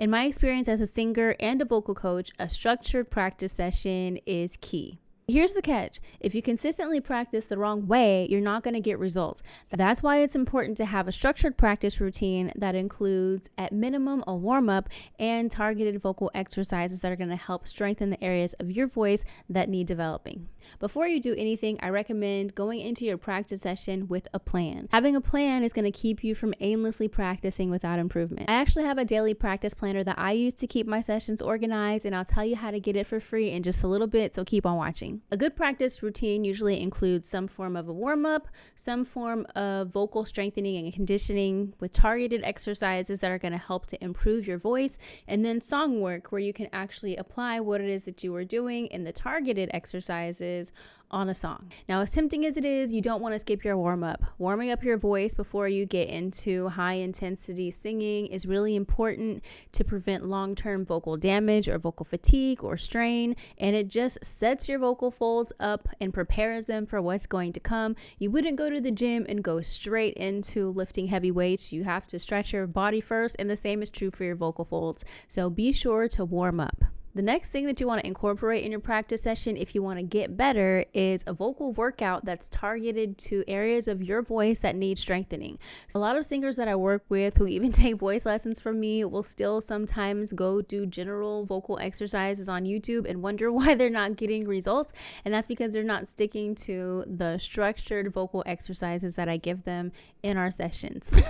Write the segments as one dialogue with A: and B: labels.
A: In my experience as a singer and a vocal coach, a structured practice session is key. Here's the catch. If you consistently practice the wrong way, you're not going to get results. That's why it's important to have a structured practice routine that includes, at minimum, a warm-up and targeted vocal exercises that are going to help strengthen the areas of your voice that need developing. Before you do anything, I recommend going into your practice session with a plan. Having a plan is going to keep you from aimlessly practicing without improvement. I actually have a daily practice planner that I use to keep my sessions organized, and I'll tell you how to get it for free in just a little bit, so keep on watching. A good practice routine usually includes some form of a warm-up, some form of vocal strengthening and conditioning with targeted exercises that are going to help to improve your voice, and then song work where you can actually apply what it is that you are doing in the targeted exercises on a song. Now, as tempting as it is, you don't want to skip your warm-up. Warming up your voice before you get into high-intensity singing is really important to prevent long-term vocal damage or vocal fatigue or strain, and it just sets your vocal folds up and prepares them for what's going to come. You wouldn't go to the gym and go straight into lifting heavy weights. You have to stretch your body first, and the same is true for your vocal folds. So be sure to warm up. The next thing that you want to incorporate in your practice session if you want to get better is a vocal workout that's targeted to areas of your voice that need strengthening. So a lot of singers that I work with who even take voice lessons from me will still sometimes go do general vocal exercises on YouTube and wonder why they're not getting results. And that's because they're not sticking to the structured vocal exercises that I give them in our sessions.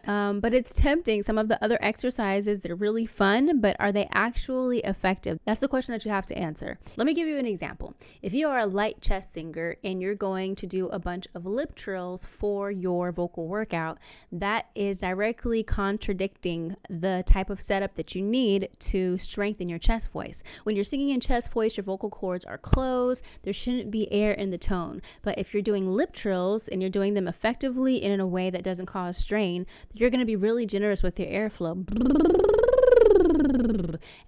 A: But it's tempting. Some of the other exercises, they're really fun, but are they actually effective? That's the question that you have to answer. Let me give you an example. If you are a light chest singer and you're going to do a bunch of lip trills for your vocal workout, that is directly contradicting the type of setup that you need to strengthen your chest voice. When you're singing in chest voice, your vocal cords are closed. There shouldn't be air in the tone. But if you're doing lip trills and you're doing them effectively and in a way that doesn't cause strain, you're going to be really generous with your airflow.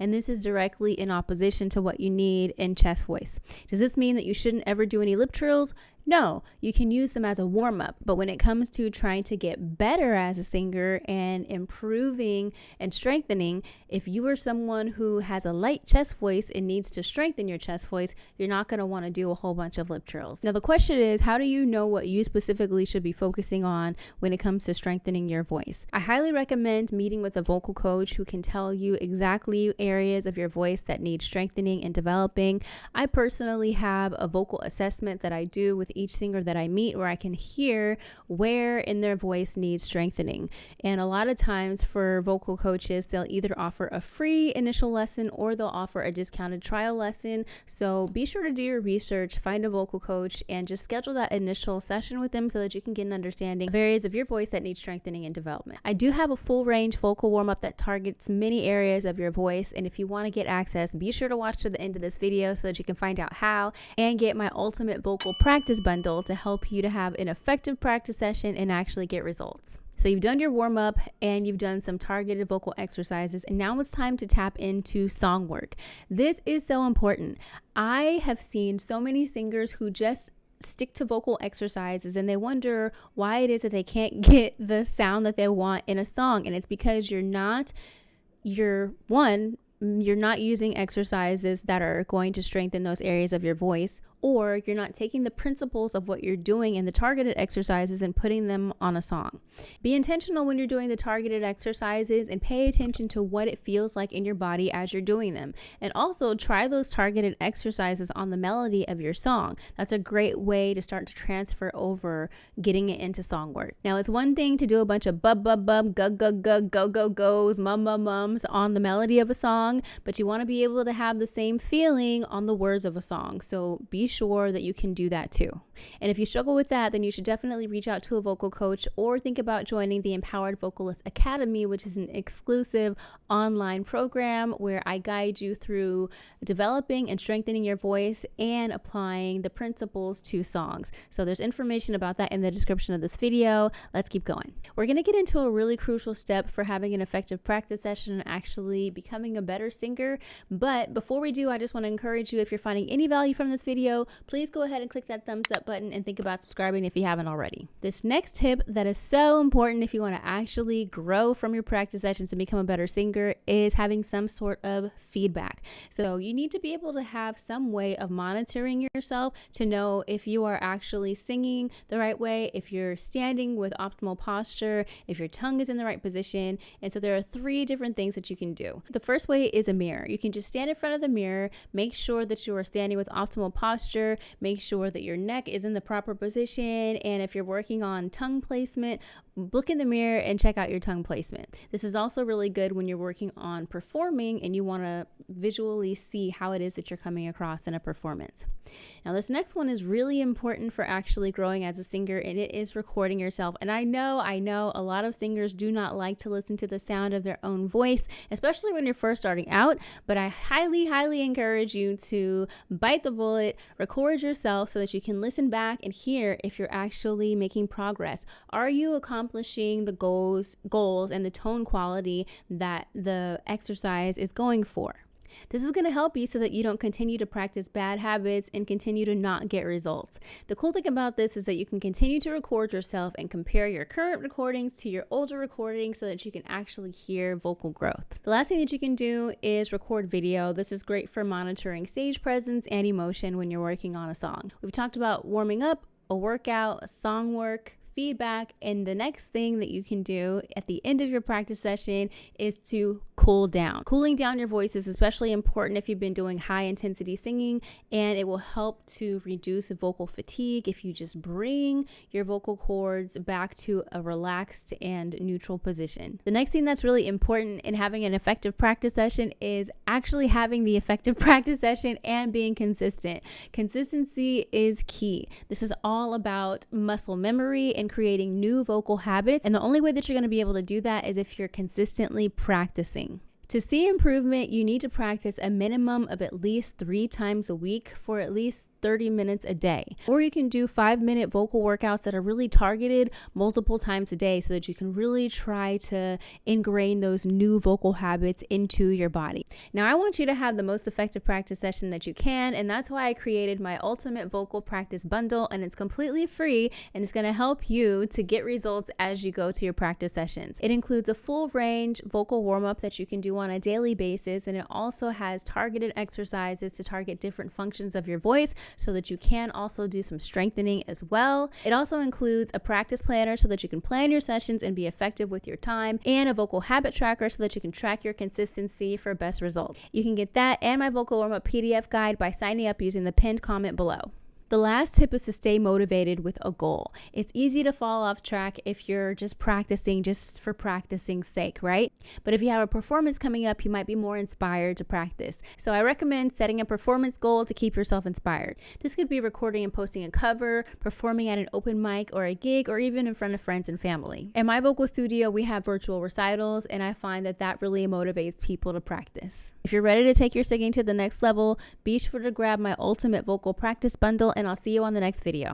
A: And this is directly in opposition to what you need in chest voice. Does this mean that you shouldn't ever do any lip trills? No, you can use them as a warm-up, but when it comes to trying to get better as a singer and improving and strengthening, if you are someone who has a light chest voice and needs to strengthen your chest voice, you're not going to want to do a whole bunch of lip trills. Now, the question is, how do you know what you specifically should be focusing on when it comes to strengthening your voice? I highly recommend meeting with a vocal coach who can tell you exactly areas of your voice that need strengthening and developing. I personally have a vocal assessment that I do with each singer that I meet where I can hear where in their voice needs strengthening. And a lot of times for vocal coaches, they'll either offer a free initial lesson or they'll offer a discounted trial lesson. So be sure to do your research, find a vocal coach, and just schedule that initial session with them so that you can get an understanding of areas of your voice that need strengthening and development. I do have a full range vocal warm-up that targets many areas of your voice. And if you want to get access, be sure to watch to the end of this video so that you can find out how and get my ultimate vocal practice bundle to help you to have an effective practice session and actually get results. So you've done your warm-up and you've done some targeted vocal exercises, and now it's time to tap into song work. This is so important. I have seen so many singers who just stick to vocal exercises and they wonder why it is that they can't get the sound that they want in a song. And it's because you're not using exercises that are going to strengthen those areas of your voice, or you're not taking the principles of what you're doing in the targeted exercises and putting them on a song. Be intentional when you're doing the targeted exercises and pay attention to what it feels like in your body as you're doing them. And also try those targeted exercises on the melody of your song. That's a great way to start to transfer over getting it into song work. Now, it's one thing to do a bunch of bub, bub, bub, gug, gug, gug, go, go, goes, mum, mum, mums on the melody of a song, but you want to be able to have the same feeling on the words of a song. So be sure that you can do that too. And if you struggle with that, then you should definitely reach out to a vocal coach or think about joining the Empowered Vocalist Academy, which is an exclusive online program where I guide you through developing and strengthening your voice and applying the principles to songs. So there's information about that in the description of this video. Let's keep going. We're going to get into a really crucial step for having an effective practice session and actually becoming a better singer. But before we do, I just want to encourage you, if you're finding any value from this video, video, please go ahead and click that thumbs up button and think about subscribing if you haven't already. This next tip that is so important if you want to actually grow from your practice sessions and become a better singer is having some sort of feedback. So you need to be able to have some way of monitoring yourself to know if you are actually singing the right way, if you're standing with optimal posture, if your tongue is in the right position. And so there are 3 different things that you can do. The first way is a mirror. You can just stand in front of the mirror, make sure that you are standing with optimal posture, make sure that your neck is in the proper position, and if you're working on tongue placement, look in the mirror and check out your tongue placement. This is also really good when you're working on performing and you want to visually see how it is that you're coming across in a performance. Now, this next one is really important for actually growing as a singer, and it is recording yourself. And I know a lot of singers do not like to listen to the sound of their own voice, especially when you're first starting out, but I highly encourage you to bite the bullet, record yourself so that you can listen back and hear if you're actually making progress. Are you accomplishing the goals and the tone quality that the exercise is going for? This is going to help you so that you don't continue to practice bad habits and continue to not get results. The cool thing about this is that you can continue to record yourself and compare your current recordings to your older recordings so that you can actually hear vocal growth. The last thing that you can do is record video. This is great for monitoring stage presence and emotion when you're working on a song. We've talked about warming up, a workout, a song work, feedback, and the next thing that you can do at the end of your practice session is to cool down. Cooling down your voice is especially important if you've been doing high intensity singing, and it will help to reduce vocal fatigue if you just bring your vocal cords back to a relaxed and neutral position. The next thing that's really important in having an effective practice session is actually having the effective practice session and being consistent. Consistency is key. This is all about muscle memory and creating new vocal habits, and the only way that you're going to be able to do that is if you're consistently practicing. To see improvement, you need to practice a minimum of at least 3 times a week for at least 30 minutes a day. Or you can do 5-minute vocal workouts that are really targeted multiple times a day so that you can really try to ingrain those new vocal habits into your body. Now, I want you to have the most effective practice session that you can, and that's why I created my Ultimate Vocal Practice Bundle, and it's completely free, and it's going to help you to get results as you go to your practice sessions. It includes a full range vocal warm-up that you can do on a daily basis, and it also has targeted exercises to target different functions of your voice so that you can also do some strengthening as well. It also includes a practice planner so that you can plan your sessions and be effective with your time, and a vocal habit tracker so that you can track your consistency for best results. You can get that and my vocal warm-up PDF guide by signing up using the pinned comment below. The last tip is to stay motivated with a goal. It's easy to fall off track if you're just practicing just for practicing's sake, right? But if you have a performance coming up, you might be more inspired to practice. So I recommend setting a performance goal to keep yourself inspired. This could be recording and posting a cover, performing at an open mic or a gig, or even in front of friends and family. In my vocal studio, we have virtual recitals, and I find that really motivates people to practice. If you're ready to take your singing to the next level, be sure to grab my Ultimate Vocal Practice Bundle, and I'll see you on the next video.